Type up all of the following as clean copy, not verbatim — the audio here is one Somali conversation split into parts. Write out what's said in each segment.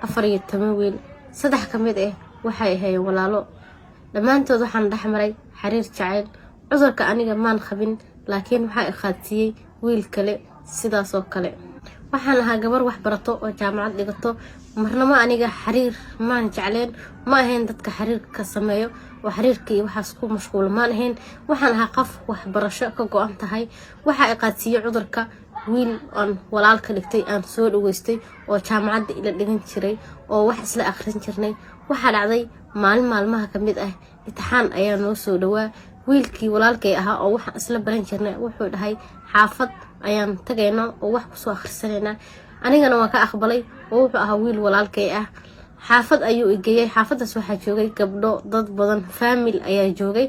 afar iyo toban wiil saddex ka mid ah waxay ahaayeen walaalo dhammaantood waxaan dhaxmaray xiriir jacayl cudurka aniga maan qabin laakiin waxa i qaadsiiyay wiil kale sidaas oo kale waxaan ahaa gabar wax barato oo jaamacad dhigato marnaba aniga xiriir maan jecleen ma ahayn dadka xiriirka sameeyo oo xiriirkii waxaas ku mashquul maan ahayn waxaan ahaa qof wax barasho ka go'an tahay waxa i qaadsiiyay cudurka wiil aan walaal ka dhigtay aan soo dhaweystay oo jaamacadda ila dhigan jiray oo wax isla akhrin jirnay waxa dhacday maalin maalmaha ka mid ah imtixaan ayaa noo soo dhawaa wiilkii walaalkay ahaa oo wax isla baran jirnay wuxuu dhahay xaafad ayaan tagaynaa oo wax ku soo akhrisanayna anigana waan ka aqbalay oo wuxuu ahaa wiil walaalkay ah xaafad ayuu igeeyay xaafadaas waxaa joogay gabdho dad badan family ayaa joogay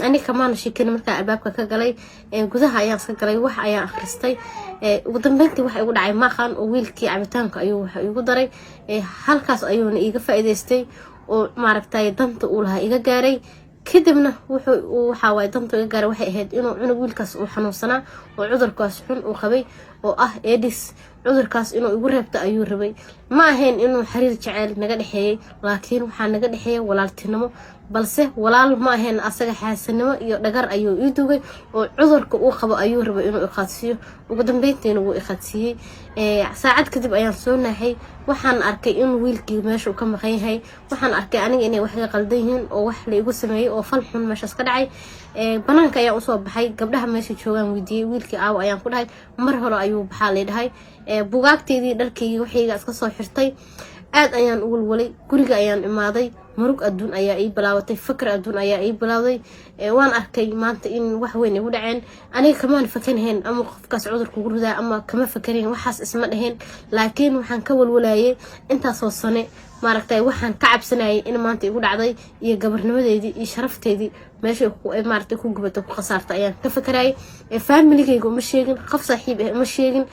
aniga kamaana sheekin markaa albaabka ka galay gudaha ayaan iska galay wax ayaan akhristay ugu dambeyntii waxa igu dhacay maaqan oo wiilkii cabitaanka ayuu waxa igu daray halkaas ayuuna iga faa'iideystay oo maaragtay danta uu lahaa iga gaaray kadibna waxa way danta iga gaaray waxay ahayd inuu cunug wiilkaas uu xanuunsanaa oo cudurkaas xun uu qabay oo ah AIDS cudurkaas inuu igu reebto ayuu rabay ma ahayn inuu xiriir jacayl naga dhaxeeyay laakiin waxa naga dhaxeeyay walaaltinimo balse walaal ma ahayn asaga xaasanimo iyo dhagar ayuu ii dugay oo cudurka uu qabo ayuu rabay inuu iqaadsiyo ugu dambeyntiina wuu iqaadsiiyay saacad kadib ayaan soo naaxay waxaan arkay in wiilkii meesha uu ka maqan yahay waxaan arkay aniga inay wax ka qaldan yihiin oo wax la igu sameeyay oo fal xun meeshaas ka dhacay banaanka ayaan u soo baxay gabdhaha meesha joogaan weydiiyay wiilkii aaw ayaan ku dhahay mar hore ayuu baxaa leedahay buugaagteedii dharkayga waxayga iska soo xirtay aad ayaan u walwalay guriga ayaan imaaday murug adduun ayaa ii bilaabatay fikir adduun ayaa ii bilowday waan arkay maanta in wax weyn igu dhaceen aniga kamaan fakanayn ama qofkaas cudurka ugu ridaa ama kama fakanayn waxaas isma dhahayn laakiin waxaan ka walwalayay intaas oo sane maaragtay waxaan ka cabsanayay in maanta igu dhacday iyo gabarnimadeedii iyo sharafteedii meesha ay maaragtay ku gubatay ku qasaartay ayaan ka fakarayay family-gayga uma sheegin qof saaxiib ah uma sheegin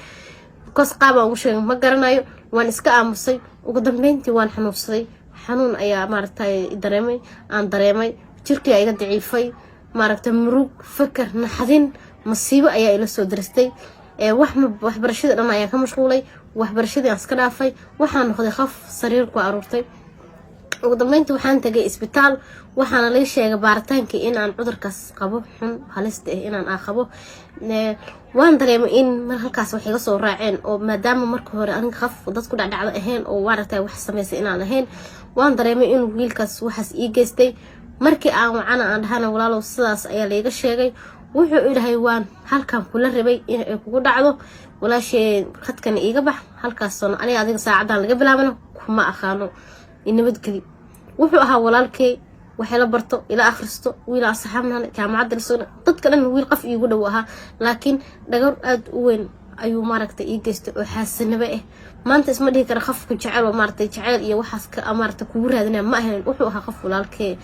kos qaaba ugu sheegin ma garanayo waan iska aamusay ugu dambeyntii waan xanuunsaday xanuun ayaa maaragtay dareemay jirkii iga daciifay maaragtay murug fikir naxdin masiibo ayaa ila soo diristay waxbarashada dhan ayaan ka mashquulay waxbarashadii aan iska dhaafay waxaan noqday qof sariir ku aruurtay ugu dambeyntii waxaan tagay isbitaal waxaana la sheegay baaritaankii in aan cudurkaas qabo xun halista ah inaan qabo waan dareemay in halkaas wax iga soo raaceen oo maadaama markii hore aniga qof dad ku dhacdhacdo ahayn oo maaragtay wax sameysay inaan ahayn waan dareemay in wiilkaas waxaas ii geystay markii aan wacana aan dhahana walaalow sidaas ayaa layga sheegay wuxuu ilahay waan halkan kula rabay in ay kugu dhacdo walaashee khadkan iiga bax halkaas soo aniga adiga saacadan laga bilaabano kuma aqaano nabadgeli wuxuu ahaa walaalkay waxay la barto ila akhristo wiil asxaabna jaamacadda la soo dadka dhan wiil qof iigu dhow ahaa laakiin dhagar aad u weyn ayuu maaragtay ii geystay oo xaasanimo ah maanta isma dhihi kara qofka jecel oo maaragtay jecel iyo waxaas ka maaragtay kugu raadinaa ma ahayn wuxuu ahaa qof walaalkay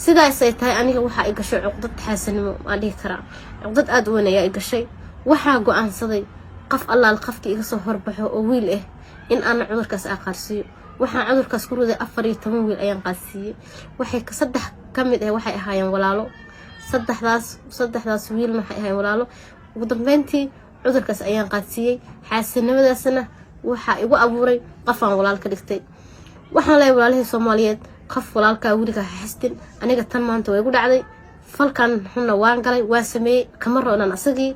sidaas ay tahay aniga waxa ay gashay cuqdad xaasanimo aan dhihi karaa cuqdad aad u weyn ayaa ay gashay waxaa go'aansaday qof allaal qofkii iga soo horbaxo oo wiil ah in aan cudurkaas qaadsiiyo waxaan cudurkaas ku riday 14 wiil ayaan qaadsiiyay waxay ka saddex ka mid ah waxay ahaayeen walaalo saddexdaas wiil waxay ahaayeen walaalo ugu dambeyntii cudurkaas ayaan qaadsiiyay xaasanimadaasna waxa igu abuuray qof aan walaal ka dhigtay waxaan leeyahay walaalihii Soomaaliyeed qof walaalka wiliga xistin aniga tan maanta way igu dhacday falkan xunna waan galay waa sameeyay kama roonan asagii